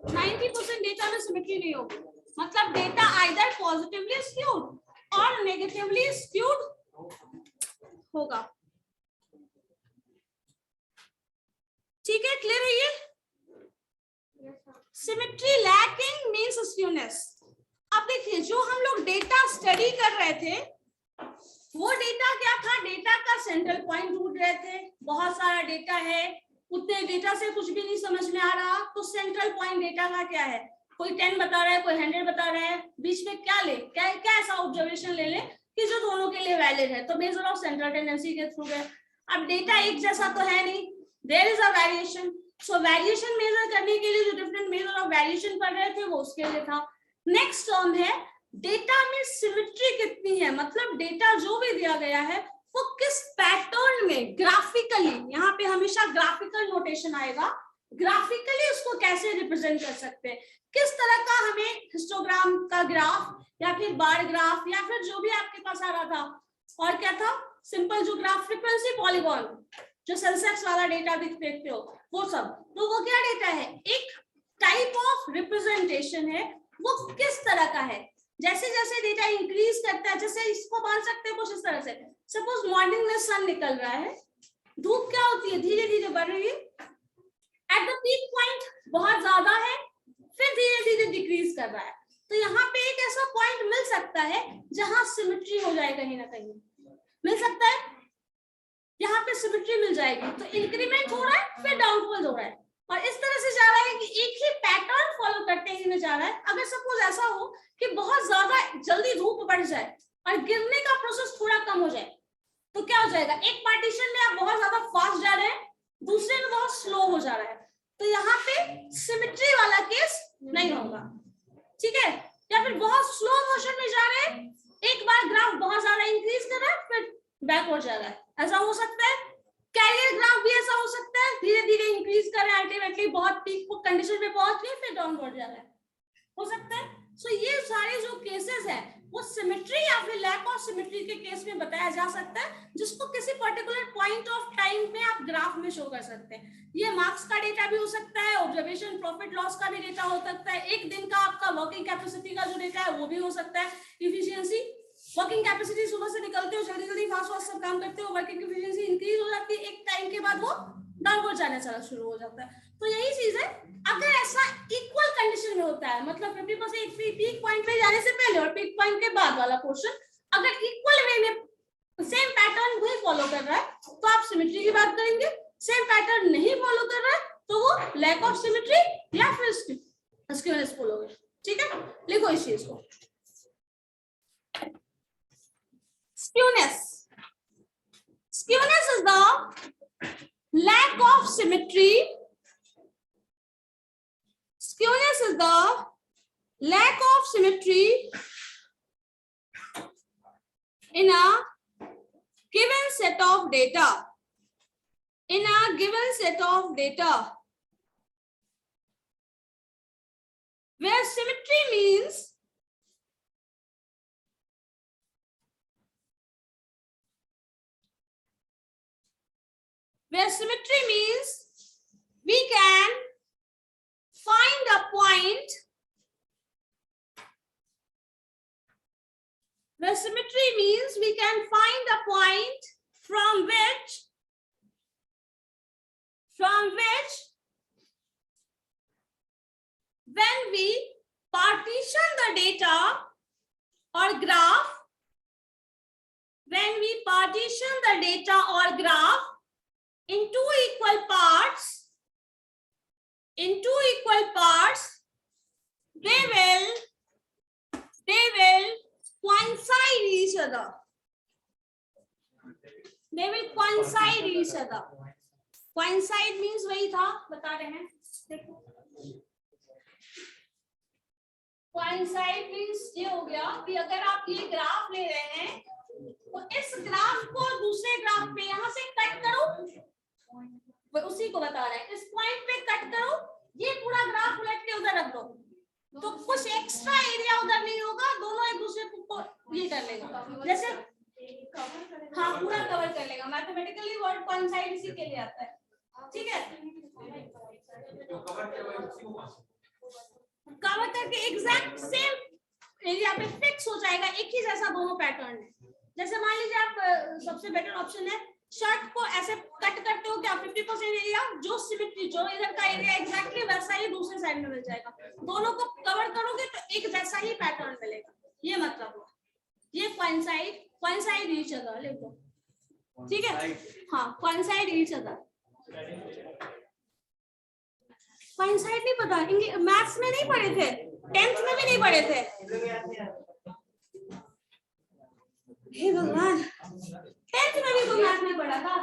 A: 90% डेटा में सिमेट्री नहीं होगी, मतलब डेटा आइदर पॉजिटिवली स्क्यूड और नेगेटिवली स्क्यूड होगा। ठीक है, क्लियर है ये? Symmetry lacking means skewness. अब देखिए, जो हम लोग डेटा स्टडी कर रहे थे वो डेटा क्या था, डेटा का सेंट्रल पॉइंट ढूंढ रहे थे। बहुत सारा डेटा है, उतने डेटा से कुछ भी नहीं समझ में आ रहा, तो सेंट्रल पॉइंट डेटा का क्या है, कोई 10 बता रहा है, कोई 100 बता रहा है, बीच में क्या ले, क्या ऐसा ऑब्जर्वेशन ले ले कि जो दोनों के लिए वैलिड है, तो मेजर ऑफ सेंट्रल टेंडेंसी के थ्रू है। अब डेटा एक जैसा तो है नहीं, there is a variation, so variation measure करने के लिए जो डिफरेंट मेजर ऑफ वेरिएशन पढ़ रहे थे वो उसके लिए था। नेक्स्ट टर्म है डेटा में सिमेट्री कितनी है, मतलब डेटा जो भी दिया गया है वो किस पैटर्न में ग्राफिकली, यहाँ पे हमेशा ग्राफिकल नोटेशन आएगा, ग्राफिकली उसको कैसे रिप्रेजेंट कर सकते हैं, किस तरह का हमें हिस्टोग्राम का ग्राफ या फिर बार ग्राफ या फिर जो भी आपके पास आ रहा था, और क्या था, सिंपल जो ग्राफ फ्रीक्वेंसी पॉलीगॉन, जो सेंसेक्स वाला डेटा देखते हो वो सब, तो वो क्या डेटा है, एक टाइप ऑफ रिप्रेजेंटेशन है, वो किस तरह का है। जैसे जैसे डेटा इंक्रीज करता है, जैसे इसको मान सकते हैं कुछ इस तरह से, सपोज मॉर्निंग में सन निकल रहा है, धूप क्या होती है, धीरे धीरे बढ़ रही है, एट द पीक पॉइंट बहुत ज्यादा है, फिर धीरे धीरे डिक्रीज कर रहा है, तो यहाँ पे एक ऐसा पॉइंट मिल सकता है जहां सिमेट्री हो जाए, कहीं ना कहीं मिल सकता है, यहाँ पे सिमेट्री मिल जाएगी, तो इंक्रीमेंट हो रहा है फिर डाउनफॉल हो रहा है, और इस तरह से जा रहा है कि एक ही पैटर्न फॉलो करते हुए जा रहा है। अगर सपोज ऐसा हो कि बहुत ज्यादा जल्दी धूप बढ़ जाए और गिरने का प्रोसेस थोड़ा कम हो जाए, तो क्या हो जाएगा, एक पार्टीशन में आप बहुत ज्यादा फास्ट जा रहे हैं, दूसरे में बहुत स्लो हो जा रहा है, तो यहाँ पे सिमेट्री वाला केस नहीं होगा। ठीक है, या फिर बहुत स्लो मोशन में जा रहे हैं, एक बार ग्राफ बहुत ज्यादा इंक्रीज कर रहा है फिर बैकवर्ड जा रहा है, ऐसा हो सकता है। कैरियर ग्राफ भी ऐसा हो सकता है, धीरे धीरे इंक्रीज कर रहा है, अल्टीमेटली बहुत पीक कंडीशन पे पहुंच गए फिर डाउनवर्ड जा रहा है, हो सकता है। सो ये सारे जो केसेस है वो सिमेट्री या फिर लैक ऑफ सिमेट्री के केस में बताया जा सकता है, जिसको किसी पर्टिकुलर पॉइंट ऑफ टाइम में आप ग्राफ में शो कर सकते हैं। ये मार्क्स का डेटा भी हो सकता है, ऑब्जर्वेशन प्रॉफिट लॉस का भी डेटा हो सकता है, एक दिन का आपका वर्किंग कैपेसिटी का जो डेटा है वो भी हो सकता है, इफिशियंसी, वर्किंग कैपेसिटी, सुबह से निकलते हो जल्दी जल्दी फास्ट फास्ट सब काम करते हो, वर्किंग एफिशिएंसी इंक्रीज हो जाती है, एक टाइम के बाद वो डाउनवर्ड जाने चला शुरू हो जाता है। तो यही चीज है, अगर ऐसा इक्वल कंडीशन में होता है, मतलब 50% पीक पॉइंट पे जाने से पहले और पीक पॉइंट के बाद वाला पोर्शन अगर इक्वल वे में सेम पैटर्न ही फॉलो कर रहा है तो आप सिमेट्री की बात करेंगे, सेम पैटर्न नहीं फॉलो कर रहा है तो वो लैक ऑफ सिमेट्री या फिर स्क्यूनेस फॉलो करेगा। ठीक है, लिखो इस चीज को, skewness. Skewness is the lack of symmetry. Skewness is the lack of symmetry in a given set of data. In a given set of data, where symmetry means we can find a point, where symmetry means we can find a point from which when we partition the data or graph, when we partition the data or graph in two equal parts, they will coincide each other. They will coincide each other. Coincide means वही था, बता रहे हैं, देखो coincide means ये हो गया कि अगर आप ये ग्राफ ले रहे हैं तो इस ग्राफ को दूसरे ग्राफ पे यहाँ से कट करो, वो उसी को बता रहा है, इस पॉइंट पे कट करो, ये पूरा ग्राफ उलट के उधर रख दो, तो कुछ एक्स्ट्रा एरिया उधर नहीं होगा, दोनों एक दूसरे को ये कर लेगा, जैसे हाँ पूरा कवर कर लेगा। मैथमेटिकली वर्ड कोइंसाइड इसी के लिए आता है, ठीक है। कवर करके एग्जैक्ट सेम एरिया पे फिक्स हो जाएगा, एक ही जैसा दोनों पैटर्न है। जैसे मान लीजिए आप सबसे बेटर ऑप्शन है, शर्ट को ऐसे कट करते हो क्या 50% एरिया, जो सिमेट्री जो इधर का एरिया एग्जैक्टली वैसा ही दूसरे साइड में मिल जाएगा, दोनों को कवर करोगे तो एक जैसा ही पैटर्न मिलेगा, ये मतलब हुआ। ये कोइंसाइड ईच अदर लिख दो, ठीक है। हाँ कोइंसाइड ईच अदर, कोइंसाइड नहीं पता, मैथ्स में नहीं पढ़े थे, 10th में भी नहीं पढ़े थे, हे भगवान 10th में भी तो मैथ में पढ़ा था,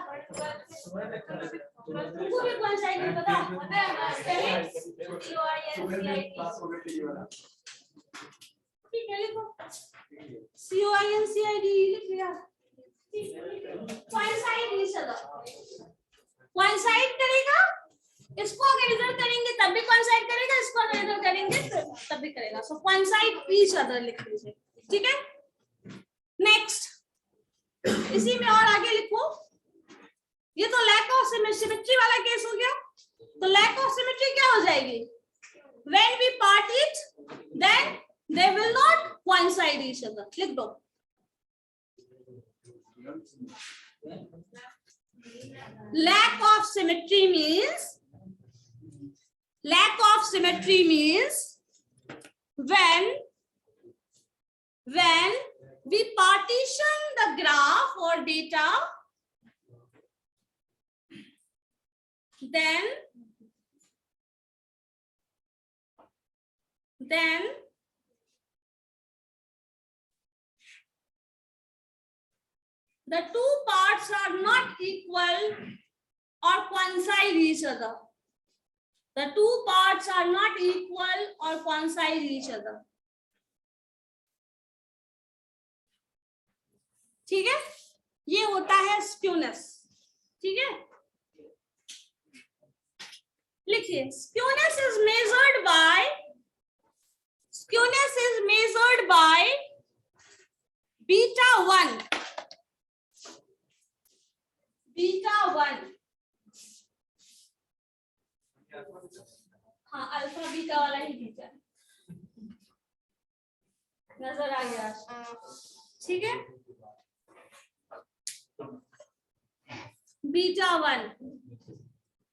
A: तुमको भी कोइंसाइड नहीं पता? ठीक है लिखो, COINCID लिख लिया, कोइंसाइड ईच अदर, कोइंसाइड करेगा, इसको अगर इधर करेंगे तब भी कोइंसाइड करेगा, इसको अगर इधर करेंगे तब भी करेगा, सो कोइंसाइड ईच अदर लिख लीजिए, ठीक है। नेक्स्ट इसी में और आगे लिखो, ये तो लैक ऑफ सिमेट्री वाला केस हो गया, तो लैक ऑफ सिमेट्री क्या हो जाएगी, when we part it then they will not coincide each other, लिख दो। Lack of symmetry means when we partition the graph or data, then the two parts are not equal or coincide each other. The two parts are not equal or coincide each other. ठीक है, ये होता है skewness, ठीक है। लिखिए, skewness is measured by beta 1 हाँ alpha beta वाला ही बीटा नजर आ गया, ठीक है। बीटा 1,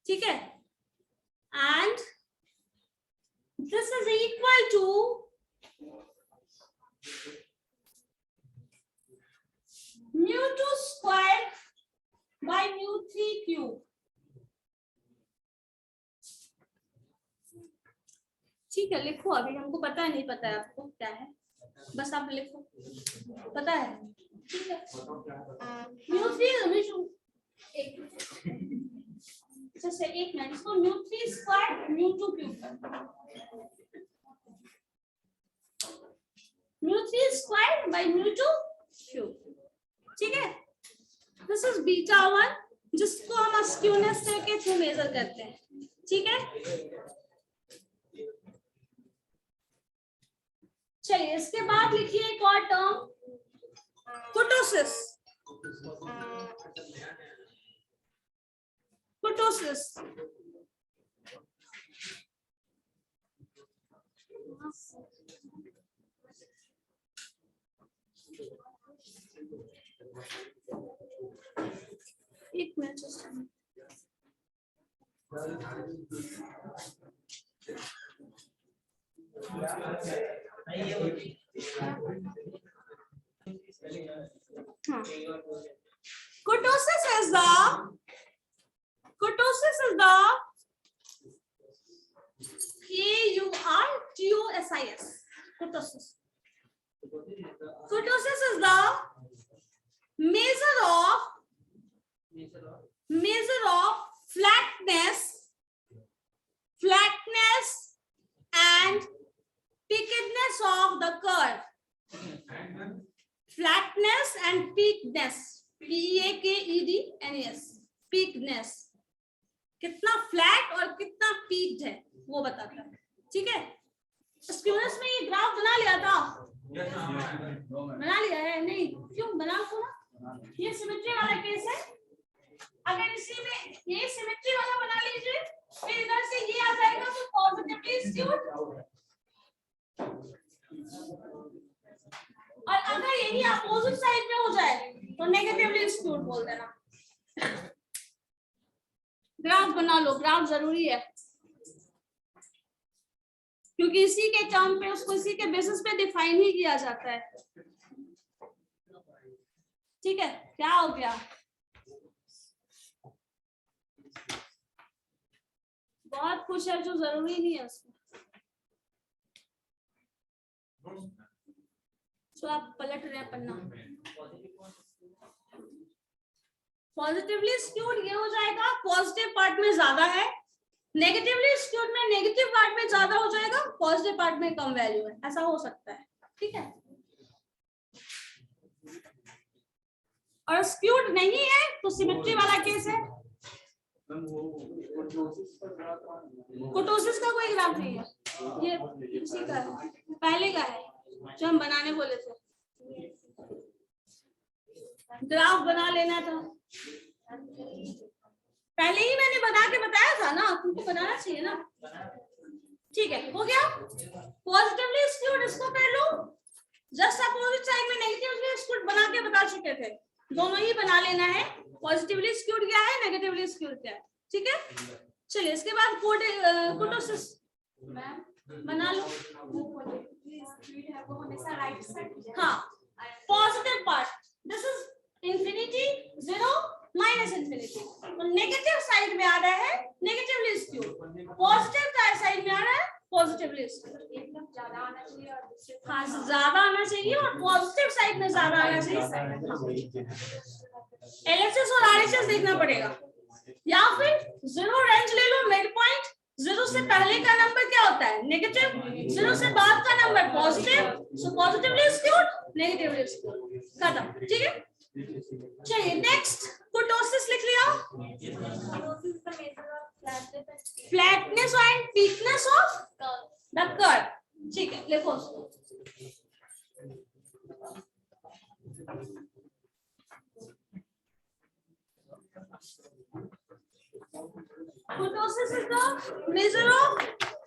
A: ठीक है, and this is equal to mu2 square by mu3 cube, ठीक है। लिखो, अभी हमको पता नहीं पता है आपको क्या है, बस आप लिखो, पता है, ठीक है। जैसे एक मिनट, इसको mu3 square mu2 cube, mu3 square by mu2 cube, ठीक है। दिस इज बीटा 1 जिसको हम स्क्यूनेस के थ्रू मेजर करते हैं, ठीक है। चलिए इसके बाद लिखिए एक और टर्म, कुर्टोसिस। एक minute, Kurtosis is the KURTOSIS. Kurtosis is the measure of flatness and pickedness of the curve. Flatness and peakness, PEAKEDNES, peakness, कितना फ्लैट और कितना पीक्ड है वो बताता है। ठीक है, स्क्यूनेस में ये ग्राफ बना लिया था, बना लिया है नहीं, क्यों बना को ना, ये सिमेट्री वाला केस है। अगर इसी में ये सिमेट्री वाला बना लीजिए, फिर इधर से ये आ जाएगा तो पॉजिटिवली स्क्यूड, और अगर यही अपोजिट साइड में हो जाए तो नेगेटिवली स्क्यूड बोल देना। ग्राफ बना लो, ग्राफ जरूरी है, क्योंकि इसी के टर्म पे उसको इसी के बेसिस पे डिफाइन ही किया जाता है। ठीक है, क्या हो गया, बहुत कुछ है जो जरूरी नहीं है उसमें, तो आप पलट रहे हैं पन्ना। पॉजिटिवली स्क्यूड ये हो जाएगा, पॉजिटिव पार्ट में ज्यादा है, नेगेटिवली स्क्यूड में नेगेटिव पार्ट में ज्यादा हो जाएगा, पॉजिटिव पार्ट में कम वैल्यू है, ऐसा हो सकता है। ठीक है, और स्क्यूड नहीं है तो सिमेट्री वाला केस है। कुर्टोसिस का कोई ग्राफ नहीं है, ये इसी का है, पहले का है जो हम बनाने बोले थे। ग्राफ बना लेना था, पहले ही मैंने बना के बताया था ना, तुमको बनाना चाहिए ना। ठीक है, हो गया। पॉजिटिवली स्क्यूड इसको कर लो, जस्ट अपोजिट साइड में नेगेटिवली स्क्यूड बना के बता चुके थे, दोनों ही बना लेना है। पॉजिटिवली स्क्यूड क्या है, नेगेटिवली स्क्यूड क्या है। ठीक है, चलिए इसके बाद कुर्टोसिस बना लो। हाँ, positive part, this is infinity, zero, minus infinity, तो नेगेटिव साइड में आ रहा है नेगेटिवली स्क्यूड, पॉजिटिव साइड में आ रहा है पॉजिटिवली स्क्यूड।
C: एकदम ज्यादा आना चाहिए और दूसरे
A: हाँ, ज्यादा आना चाहिए और पॉजिटिव साइड में ज्यादा आना चाहिए। LHS और RHS देखना पड़ेगा, या फिर जीरो रेंज ले लो, मिड पॉइंट, जीरो से पहले का नंबर क्या होता है, नेगेटिव, जीरो से बाद का number positive, so positively skewed, negatively skewed, खत्म। ठीक है, चलिए नेक्स्ट कुर्टोसिस लिख लिया, flatness and peakness of the curve. ठीक है, लिखो उसको। Kurtosis is the measure of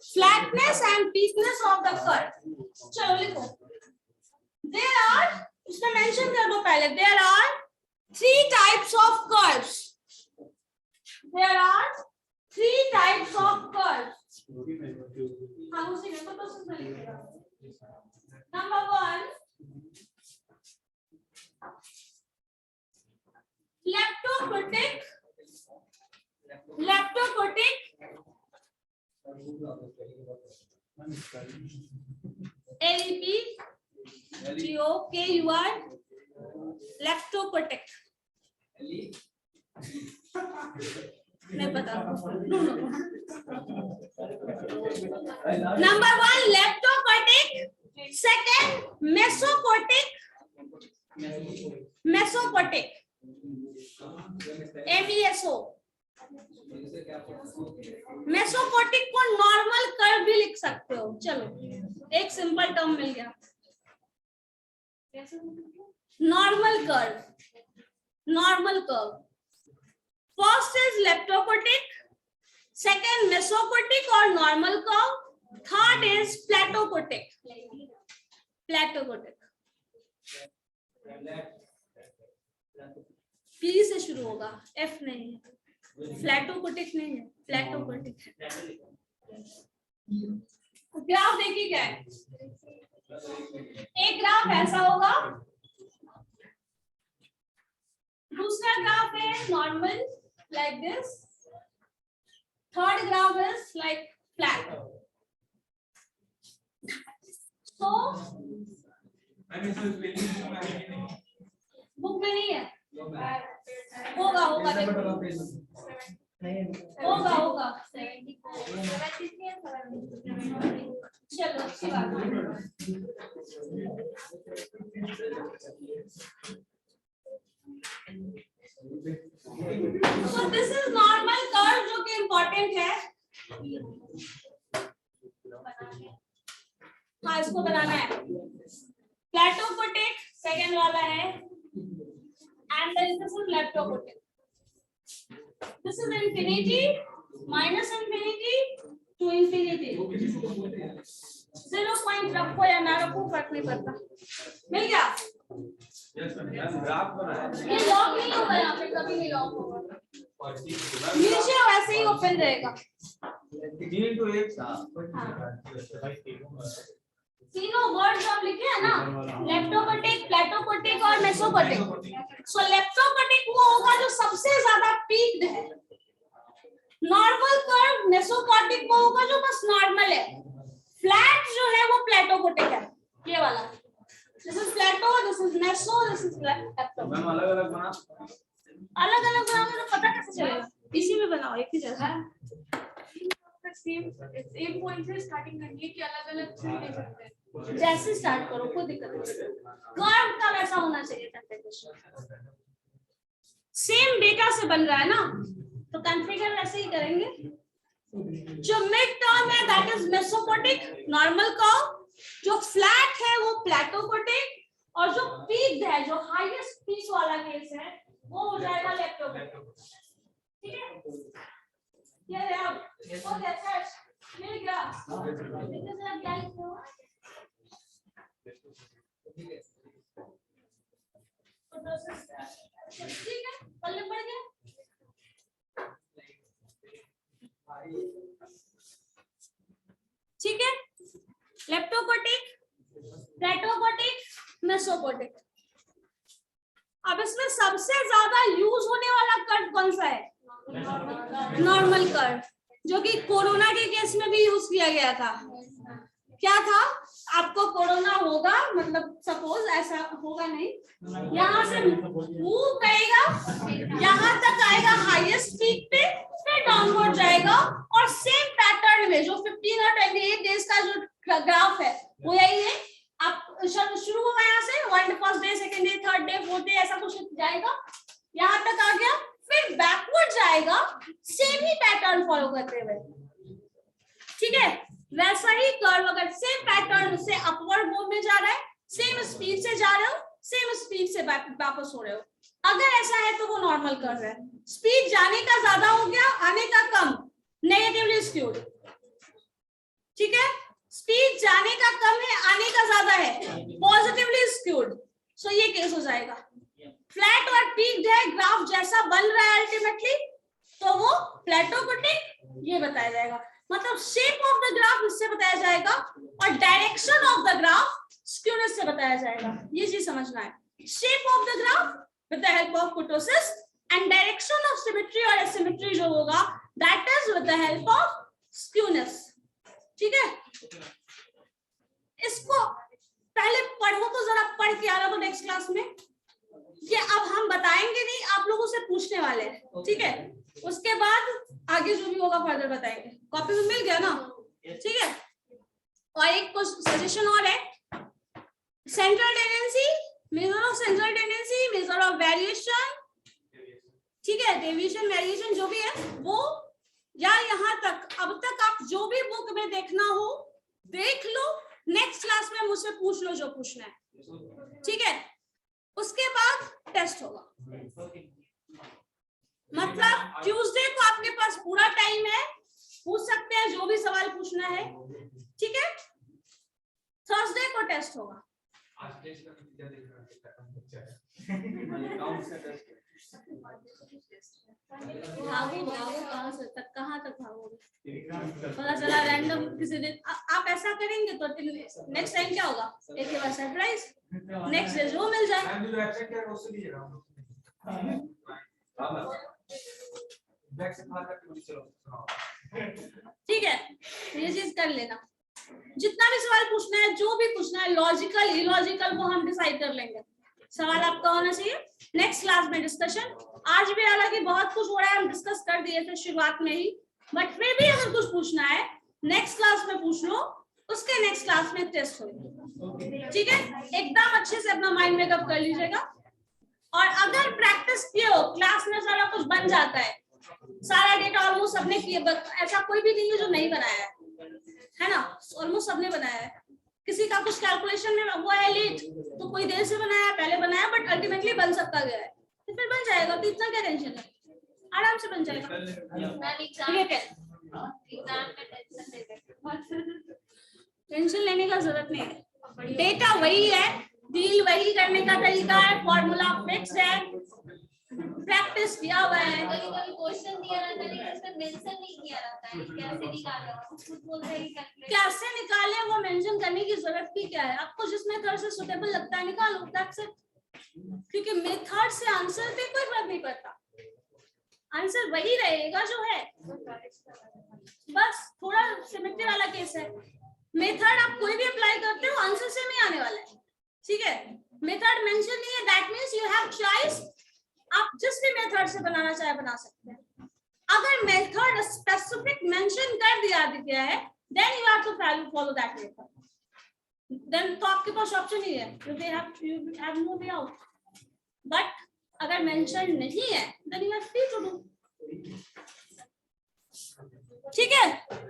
A: flatness and peakness of the curve. चलो लिखो, there are, इसमें मेंशन कर दो पहले, there are 3 types of curves. There are 3 types of curves. हाँ, उसी में kurtosis में लिखेगा। Number 1, leptokurtic, leptokurtic, LEPTOKUR, leptokurtic, नहीं पता। Number 1 leptokurtic, second mesocortic, mesocortic, MESO। Mesokurtic को नॉर्मल कर्व भी लिख सकते हो। चलो एक सिंपल टर्म मिल गया, normal curve, normal curve. First is leptokurtic, second mesokurtic और normal curve, third is platykurtic, platykurtic. P से शुरू होगा, एफ नहीं, फ्लैटोकोटिक नहीं है, प्लेटोकोटिक है। ग्राफ देखिए क्या है, एक ग्राफ ऐसा होगा, दूसरा ग्राफ है normal like this, third graph is like flat. तो बुक में नहीं है, होगा होगा होगा होगा। चलो अच्छी बात है। So this is normal curve जो कि important है। हाँ इसको बनाना है। Platopotic second वाला है and then this is Leptopotic. This is infinity minus infinity to infinity. 0 point रखो या ना रखो फर्क नहीं पड़ता। मिल गया?
B: ग्राफ बनाया
A: ये लॉक नहीं होगा यहाँ पे, कभी नहीं लॉक होगा। नीचे वैसे ही ओपन रहेगा।
B: 3 into 1 था।
A: तीनों वर्ड्स आप लिखे हैं ना, लेप्टोपोटिक, प्लेटोपोटिक और मेसोपोटिक। सो लेप्टोपोटिक वो होगा जो सबसे ज्यादा पीक्ड है। नॉर्मल कर्व मेसोपोटिक वो होगा जो बस नॉर्मल है। फ्लैट जो है वो प्लेटोपोटिक है, ये वाला। This is platy, this is meso, this is lepto.
B: Ma'am अलग-अलग बना।
A: अलग-अलग बनाओगे तो पता कैसे चलेगा? इसी में बनाओ एक ही जगह।
C: सेम पॉइंट से स्टार्टिंग करनी है कि अलग-अलग ले सकते हैं।
A: जैसे स्टार्ट करो कोई दिक्कत नहीं। कर्व का वैसा होना चाहिए कॉन्फ़िगरेशन। सेम डेटा से बन रहा है ना, तो कॉन्फ़िगर वैसे ही करेंगे। जो मिड टर्म है दैट इज मेसोपोटिक नॉर्मल कर्व, जो फ्लैट है वो प्लेटोपोटिक, और जो पीक्ड है, जो हाईएस्ट पीक वाला केस है, वो हो जाएगा लेप्टोपोटिक। ठीक है, ये है अब ओके सर मिल गया। इधर से आप क्या लिखते हो? ठीक है, पल्ले पड़ गया। ठीक है, लेप्टोपोटिक, प्लेटोपोटिक, मेसोपोटिक। अब इसमें सबसे ज्यादा यूज होने वाला कर्व कौन सा है? नॉर्मल कर्व, जो कि कोरोना के केस में भी यूज किया गया था। क्या था? आपको कोरोना होगा, मतलब सपोज ऐसा होगा नहीं, यहाँ से मूव करेगा, यहाँ तक आएगा हाईएस्ट पीक पे, फिर डाउनवर्ड जाएगा, और सेम पैटर्न में जो 15 और 28 डेज का जो ग्राफ है वो यही है। आप शुरू होगा यहाँ से, first day, second day, third day, fourth day, ऐसा कुछ जाएगा, यहाँ तक आ गया, फिर बैकवर्ड जाएगा सेम ही पैटर्न फॉलो करते हुए। ठीक है, वैसा ही कर्व अगर सेम पैटर्न से अपवर्ड मूव में जा रहा है, सेम स्पीड से जा रहे हो, सेम स्पीड से वापस हो रहे हो, अगर ऐसा है तो वो नॉर्मल कर्व है। स्पीड जाने का ज्यादा हो गया, आने का कम, नेगेटिवली स्क्यूड। ठीक है, स्पीड जाने का कम है, आने का ज्यादा है, पॉजिटिवली स्क्यूड। सो ये केस हो जाएगा। फ्लैट और पीक्ड है, ग्राफ जैसा बन रहा है अल्टीमेटली, तो वो प्लेटोपोटिक ये बताया जाएगा। मतलब शेप ऑफ द ग्राफ इससे बताया जाएगा, और direction of the graph skewness से बताया जाएगा। ये चीज समझना है। Shape of the graph with the help of कुर्टोसिस, and direction of symmetry और एसिमेट्री जो होगा that is with the help of skewness. ठीक है, इसको पहले पढ़ो तो जरा, पढ़ के आना तो नेक्स्ट क्लास में। ये अब हम बताएंगे नहीं, आप लोगों से पूछने वाले हैं। ठीक है, उसके बाद आगे जो भी होगा फर्दर बताएंगे। कॉपी में मिल गया ना? ठीक है, और एक कुछ सजेशन और है, central tendency, major of central tendency, measure of variation, ठीक है, डेविएशन वेरिएशन जो भी है वो, या यहाँ तक अब तक आप जो भी बुक में देखना हो देख लो, नेक्स्ट क्लास में मुझसे पूछ लो जो पूछना है। ठीक है, उसके बाद टेस्ट होगा। मतलब ट्यूसडे को आपके पास पूरा टाइम है, पूछ सकते हैं जो भी सवाल पूछना है। ठीक है, थर्सडे को टेस्ट होगा। भागो भागो, कहाँ तक भागोगे? पता चला रैंडम किसी दिन आप ऐसा करेंगे तो नेक्स्ट टाइम क्या होगा? एक के बाद सरप्राइज, नेक्स्ट डे जो मिल जाए। ठीक है, ये चीज कर लेना। जितना भी सवाल पूछना है, जो भी पूछना है, लॉजिकल इलॉजिकल, वो हम डिसाइड कर लेंगे। सवाल आपका होना चाहिए नेक्स्ट क्लास में डिस्कशन। आज भी हालांकि बहुत कुछ हो रहा है, हम डिस्कस कर दिए थे शुरुआत में ही, बट फिर भी अगर कुछ पूछना है नेक्स्ट क्लास में पूछ लो, उसके नेक्स्ट क्लास में टेस्ट होगी, ठीक है। एकदम अच्छे से अपना माइंड मेकअप कर लीजिएगा। और अगर प्रैक्टिस किए हो, क्लास में सारा कुछ बन जाता है, सारा डेटा ऑलमोस्ट सबने किए, ऐसा कोई भी नहीं है जो नहीं बनाया है ना, ऑलमोस्ट सबने बनाया है। किसी का कुछ कैलकुलेशन में हुआ है लेट, तो कोई देर से बनाया, पहले बनाया, बट अल्टीमेटली बन सकता गया है, तो फिर बन जाएगा। तो इतना क्या टेंशन है, आराम से बन जाएगा। टेंशन लेने का जरूरत नहीं है, डेटा वही है, डील वही करने का तरीका है, फॉर्मूला फिक्स है, प्रैक्टिस किया हुआ है।
C: कभी क्वेश्चन दिया रहता है लेकिन उसमें मेंशन नहीं किया रहता है, कैसे निकालें, खुद बोल रहे हैं कैलकुलेट
A: कैसे निकाले वो मेंशन करने की जरूरत भी क्या है, आपको जिस मेथड से सुटेबल लगता है निकालो, दैट्स इट। क्योंकि मेथड से आंसर पे कोई फर्क नहीं पड़ता, आंसर वही रहेगा जो है, बस थोड़ा सिमेट्री वाला केस है। मेथड आप कोई भी अप्लाई करते हो आंसर सेम ही आने वाला है, ठीक है। मेथड मेंशन नहीं है, that means you have choice, आप जिस भी मेथड से बनाना चाहे बना सकते हैं। अगर मेथड स्पेसिफिक मेंशन कर दिया है, then you have to follow that method, then तो आपके पास ऑप्शन ही है, you have no way out। But अगर मेंशन नहीं है, then you are free to do, ठीक है।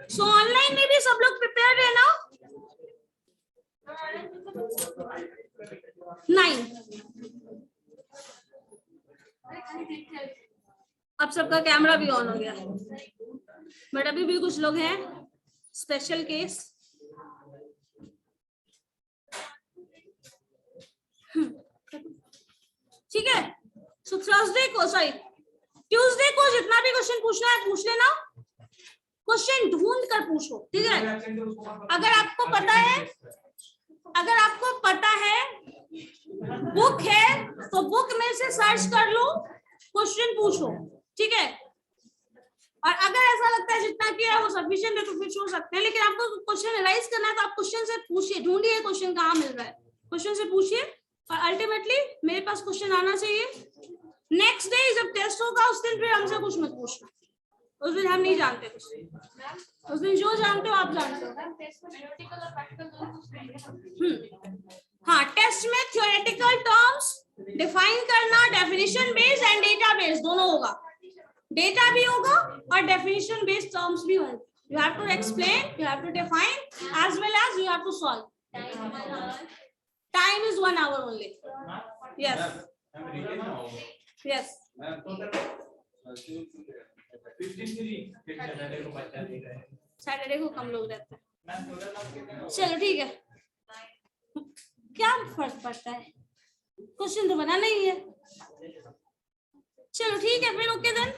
A: सो ऑनलाइन में भी सब लोग प्रिपेयर है ना? 9 अब सबका कैमरा भी ऑन हो गया, बट अभी भी कुछ लोग हैं स्पेशल केस। ठीक है। सो थर्सडे को, सॉरी ट्यूसडे को जितना भी क्वेश्चन पूछना है पूछ लेना, क्वेश्चन ढूंढ कर पूछो, ठीक है। अगर आपको पता है बुक है तो बुक में से सर्च कर लो, क्वेश्चन पूछो, ठीक है। और अगर ऐसा लगता है जितना किया है वो सफिशिएंट है तो फिर छोड़ सकते हैं, लेकिन आपको क्वेश्चन एनालाइज करना है तो आप क्वेश्चन से पूछिए, ढूंढिए क्वेश्चन कहाँ मिल रहा है, क्वेश्चन से पूछिए, और अल्टीमेटली मेरे पास क्वेश्चन आना चाहिए। नेक्स्ट डे जब टेस्ट होगा उस दिन फिर हमसे कुछ मत पूछना, उस दिन हम नहीं जानते कुछ, उस दिन जो जानते हो आप जानते हो। हाँ, टेस्ट में थ्योरेटिकल टर्म्स डिफाइन करना, definition based and data based दोनों होगा, डेटा भी होगा और डेफिनेशन बेस्ड टर्म्स भी होंगे। You have to explain, you have to define as well as you have to solve. Time is 1 hour only. Yes yes, Saturday को कम लोग रहते हैं। चलो ठीक है, क्या फर्क पड़ता है, क्वेश्चन तो बनाना ही है। चलो ठीक है फिर, ओके देन।